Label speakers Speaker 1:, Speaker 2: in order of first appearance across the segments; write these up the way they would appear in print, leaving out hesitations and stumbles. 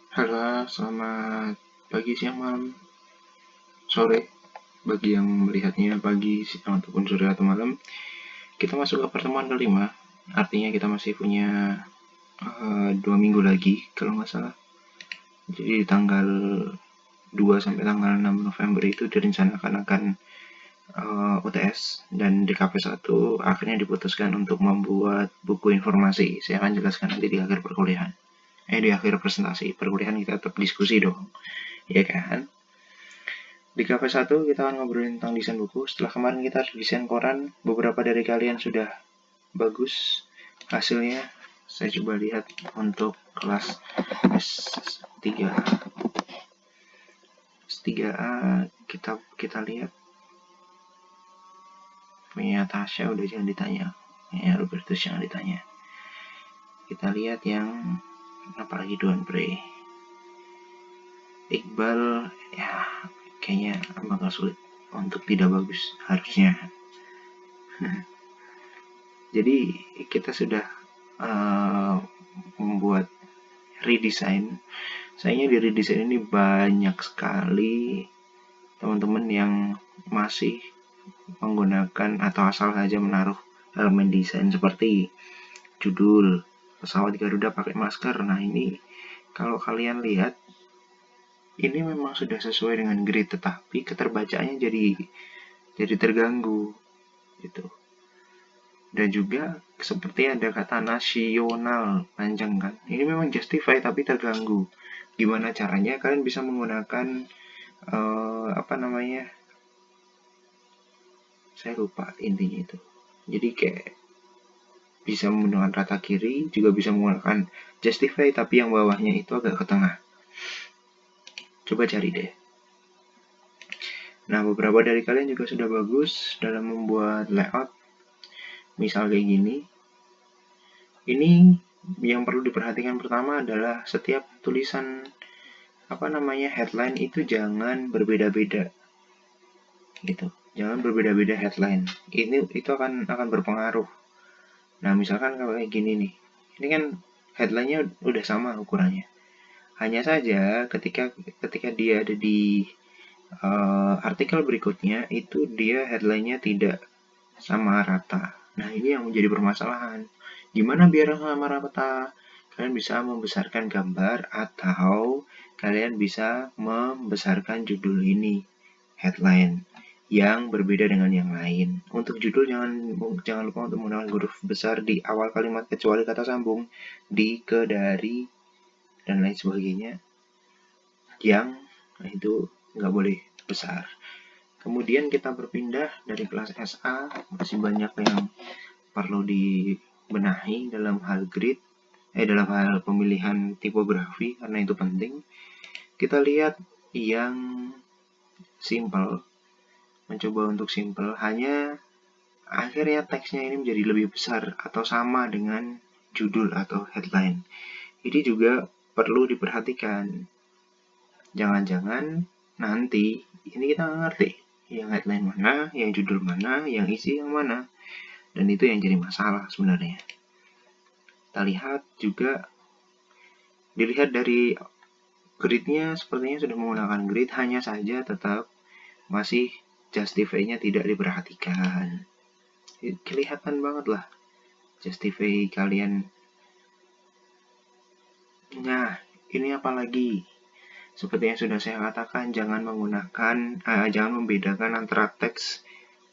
Speaker 1: Halo, selamat pagi, siang, malam, sore. Bagi yang melihatnya pagi, siang, ataupun sore atau malam, kita masuk ke pertemuan kelima. Artinya kita masih punya 2 minggu lagi, kalau nggak salah. Jadi tanggal 2 sampai tanggal 6 November itu direncanakan akan UTS, dan di KP1 akhirnya diputuskan untuk membuat buku informasi. Saya akan jelaskan nanti di akhir perkuliahan. Di akhir presentasi perkuliahan kita tetap diskusi dong, ya kan? Di KP1 kita akan ngobrolin tentang desain buku. Setelah kemarin kita desain koran, beberapa dari kalian sudah bagus hasilnya. Saya coba lihat untuk kelas S3A. S3A kita lihat. Punya Tasya udah jangan ditanya. Ya, Robertus jangan ditanya. Kita lihat yang apalagi Don Pre. Iqbal ya kayaknya bakal sulit untuk tidak bagus harusnya. Jadi kita sudah membuat redesign. Sayangnya di redesign ini banyak sekali teman-teman yang masih menggunakan atau asal saja menaruh elemen desain seperti judul pesawat Garuda pakai masker. Nah ini kalau kalian lihat ini memang sudah sesuai dengan grid, tetapi keterbacaannya jadi terganggu gitu. Dan juga seperti ada kata nasional panjang kan, ini memang justify tapi terganggu. Gimana caranya kalian bisa menggunakan saya lupa intinya itu. Jadi kayak bisa menggunakan kata kiri, juga bisa menggunakan justify tapi yang bawahnya itu agak ke tengah. Coba cari deh. Nah, beberapa dari kalian juga sudah bagus dalam membuat layout. Misal kayak gini. Ini yang perlu diperhatikan pertama adalah setiap tulisan headline itu jangan berbeda-beda. Gitu. Jangan berbeda-beda headline. Itu akan berpengaruh. Nah, misalkan kalau kayak gini nih. Ini kan headline-nya udah sama ukurannya. Hanya saja ketika dia ada di artikel berikutnya itu dia headline-nya tidak sama rata. Nah, ini yang menjadi permasalahan. Gimana biar sama rata? Kalian bisa membesarkan gambar atau kalian bisa membesarkan judul ini, headline, yang berbeda dengan yang lain. Untuk judul jangan lupa untuk menggunakan huruf besar di awal kalimat kecuali kata sambung, di, ke, dari, dan lain sebagainya. Yang itu nggak boleh besar. Kemudian kita berpindah dari kelas SA, masih banyak yang perlu dibenahi dalam hal grid, dalam hal pemilihan tipografi karena itu penting. Kita lihat yang simple, mencoba untuk simple, hanya akhirnya teksnya ini menjadi lebih besar atau sama dengan judul atau headline. Ini juga perlu diperhatikan. Jangan-jangan nanti ini kita nggak ngerti yang headline mana, yang judul mana, yang isi yang mana, dan itu yang jadi masalah sebenarnya. Kita lihat juga, dilihat dari gridnya sepertinya sudah menggunakan grid, hanya saja tetap masih justify-nya tidak diperhatikan. Kelihatan banget lah justify kalian. Nah, ini apalagi seperti yang sudah saya katakan, jangan membedakan antara teks,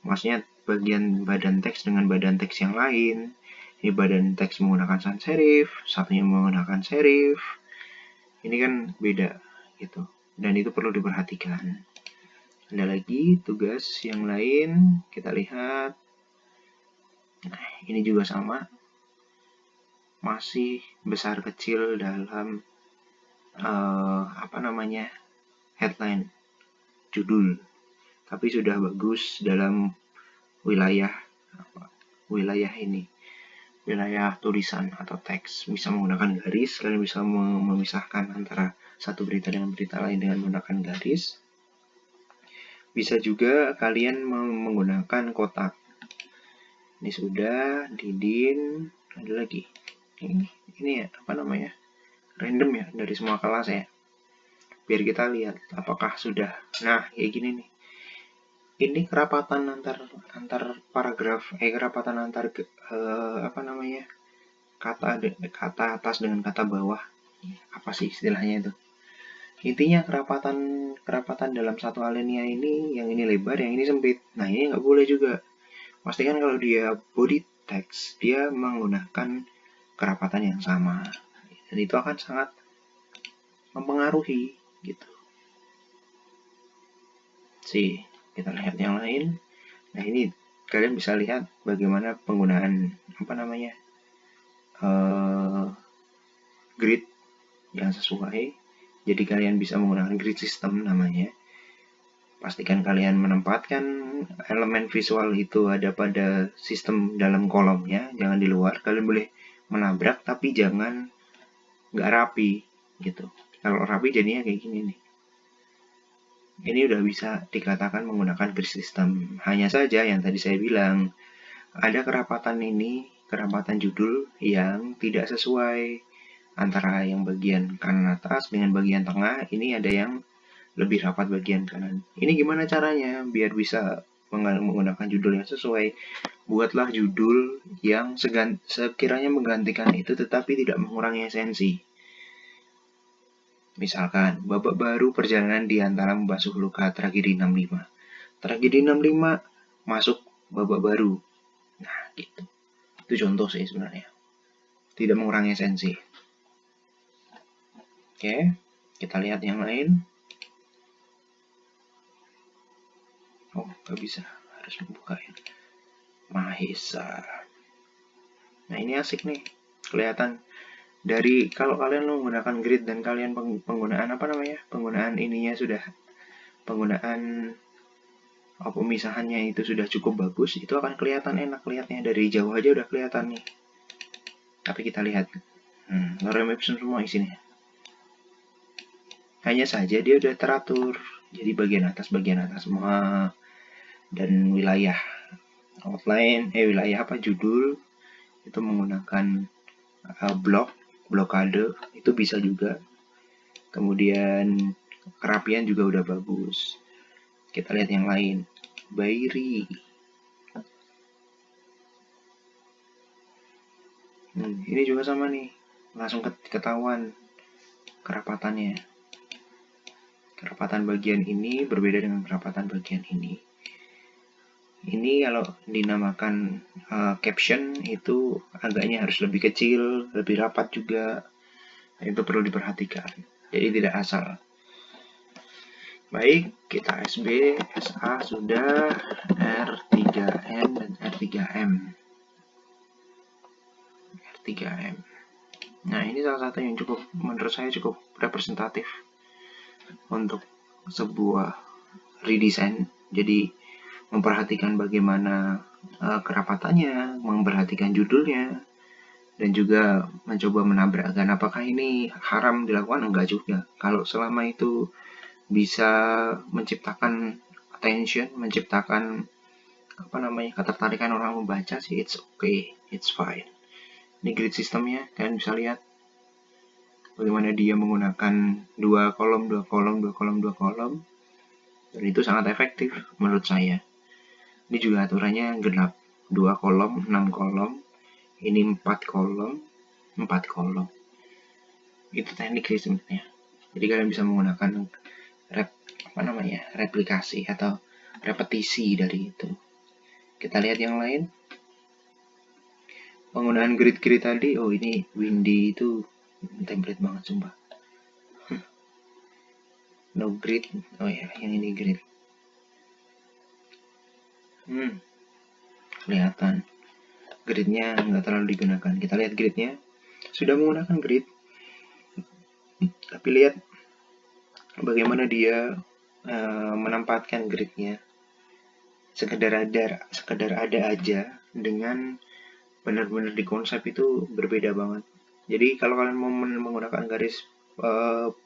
Speaker 1: maksudnya bagian badan teks dengan badan teks yang lain. Ini badan teks menggunakan sans serif, satunya menggunakan serif. Ini kan beda gitu, dan itu perlu diperhatikan. Ada lagi tugas yang lain, kita lihat. Nah, ini juga sama, masih besar kecil dalam headline, judul, tapi sudah bagus dalam wilayah ini, wilayah tulisan atau teks. Bisa menggunakan garis, kalian bisa memisahkan antara satu berita dengan berita lain dengan menggunakan garis. Bisa juga kalian menggunakan kotak. Ini sudah, Didin, ada lagi. Ini random ya dari semua kelas ya, biar kita lihat apakah sudah. Nah, kayak gini nih. Ini kerapatan antar paragraf, kerapatan antar apa namanya, kata atas dengan kata bawah. Apa sih istilahnya itu? Intinya kerapatan dalam satu alinea ini, yang ini lebar, yang ini sempit. Nah, ini nggak boleh juga. Pastikan kalau dia body text, dia menggunakan kerapatan yang sama. Dan itu akan sangat mempengaruhi gitu. Kita lihat yang lain. Nah, ini kalian bisa lihat bagaimana penggunaan apa namanya, grid yang sesuai. Jadi kalian bisa menggunakan grid system namanya. Pastikan kalian menempatkan elemen visual itu ada pada sistem dalam kolomnya, jangan di luar. Kalian boleh menabrak, tapi jangan nggak rapi gitu. Kalau rapi jadinya kayak gini nih. Ini udah bisa dikatakan menggunakan grid system. Hanya saja yang tadi saya bilang, ada kerapatan ini, kerapatan judul yang tidak sesuai antara yang bagian kanan atas dengan bagian tengah. Ini ada yang lebih rapat bagian kanan. Ini gimana caranya biar bisa menggunakan judul yang sesuai? Buatlah judul yang sekiranya menggantikan itu tetapi tidak mengurangi esensi. Misalkan, babak baru perjalanan di antara membasuh luka tragedi 65. Tragedi 65 masuk babak baru. Nah, gitu. Itu contoh sih sebenarnya. Tidak mengurangi esensi. Oke, kita lihat yang lain. Oh, nggak bisa. Harus membuka ya. Mahesa. Nah, ini asik nih. Kelihatan dari kalau kalian menggunakan grid dan kalian penggunaan apa namanya? Penggunaan ininya sudah, penggunaan pemisahannya itu sudah cukup bagus, itu akan kelihatan enak lihatnya. Dari jauh aja udah kelihatan nih. Tapi kita lihat. Lorem ipsum semua isinya. Hanya saja dia udah teratur. Jadi bagian atas semua. Dan wilayah outline, wilayah apa, judul itu menggunakan blokade itu bisa juga. Kemudian kerapian juga udah bagus. Kita lihat yang lain. Bairi. Ini juga sama nih. Langsung ketahuan kerapatannya. Kerapatan bagian ini berbeda dengan kerapatan bagian ini. Ini kalau dinamakan caption itu agaknya harus lebih kecil, lebih rapat juga. Itu perlu diperhatikan. Jadi tidak asal. Baik, kita SB, SA sudah, R3N dan R3M. R3M. Nah, ini salah satu yang cukup, menurut saya cukup representatif untuk sebuah redesign. Jadi memperhatikan bagaimana kerapatannya, memperhatikan judulnya, dan juga mencoba menabrakkan apakah ini haram dilakukan, enggak juga. Kalau selama itu bisa menciptakan attention, menciptakan apa namanya, ketertarikan orang membaca sih, it's okay, it's fine. Ini grid sistemnya, kalian bisa lihat bagaimana dia menggunakan 2 kolom, dan itu sangat efektif menurut saya. Ini juga aturannya genap, 2 kolom, 6 kolom, ini 4 kolom, 4 kolom. Itu teknik sih sebenarnya. Jadi kalian bisa menggunakan replikasi atau repetisi dari itu. Kita lihat yang lain. Penggunaan grid-grid tadi, ini Windy itu template banget sumpah. No grid, yang ini grid. Kelihatan gridnya nggak terlalu digunakan. Kita lihat gridnya, sudah menggunakan grid, tapi lihat bagaimana dia menempatkan gridnya. Sekedar ada aja, dengan benar-benar di konsep itu berbeda banget. Jadi kalau kalian mau menggunakan garis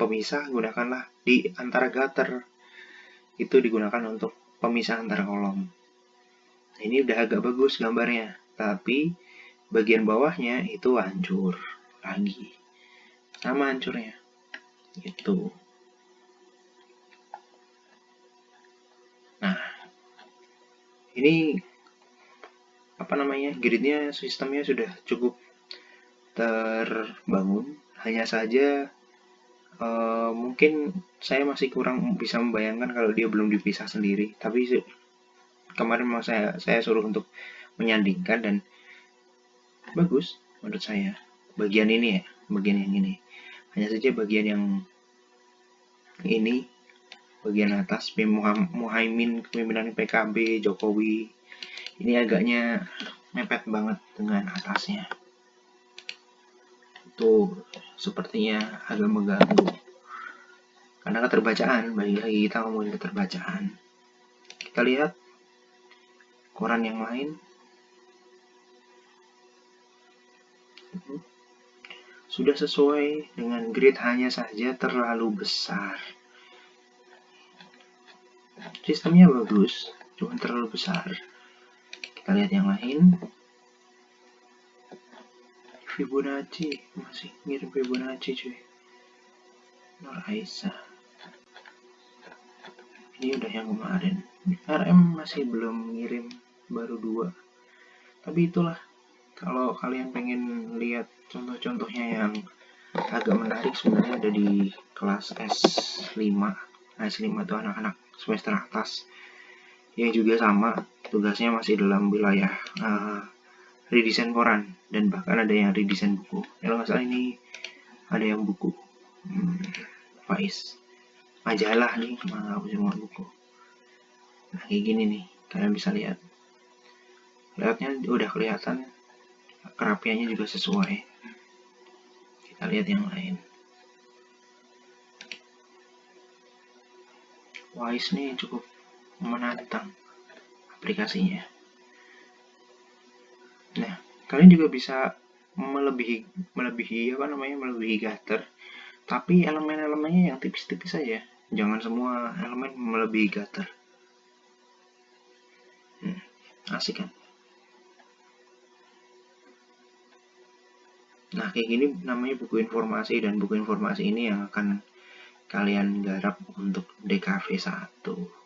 Speaker 1: pemisah, gunakanlah di antara gutter. Itu digunakan untuk pemisah antara kolom. Ini udah agak bagus gambarnya, tapi bagian bawahnya itu hancur lagi. sama hancurnya. Gitu. Nah, ini gridnya, sistemnya sudah cukup terbangun. Hanya saja mungkin saya masih kurang bisa membayangkan kalau dia belum dipisah sendiri. Tapi kemarin mau saya suruh untuk menyandingkan dan bagus menurut saya. Bagian ini ya, bagian yang ini. Hanya saja bagian yang ini, bagian atas Muhaimin, kepemimpinan PKB, Jokowi, ini agaknya mepet banget dengan atasnya. Itu sepertinya agak mengganggu. Karena keterbacaan, balik lagi kita ngomongin keterbacaan. Kita lihat koran yang lain. Sudah sesuai dengan grid, hanya saja terlalu besar. Sistemnya bagus, cuma terlalu besar. Kita lihat yang lain. Fibonacci, masih ngirim Fibonacci cuy. Nur Aisyah. Ini udah yang kemarin. RM masih belum ngirim, baru 2. Tapi itulah, kalau kalian pengen lihat contoh-contohnya yang agak menarik, sebenarnya ada di kelas S5. S5 itu anak-anak semester atas yang juga sama, tugasnya masih dalam wilayah redesign koran, dan bahkan ada yang redesign buku. Kalau nggak salah ini ada yang buku Faiz, majalah nih, malah semua buku. Nah kayak gini nih, kalian bisa lihat layoutnya udah kelihatan, kerapiannya juga sesuai. Kita lihat yang lain. Wise nih cukup menantang aplikasinya. Nah, kalian juga bisa melebihi gutter, tapi elemen-elemennya yang tipis-tipis saja. Jangan semua elemen melebihi gutter. Asik kan? Nah, kayak gini namanya buku informasi, dan buku informasi ini yang akan kalian garap untuk DKV 1.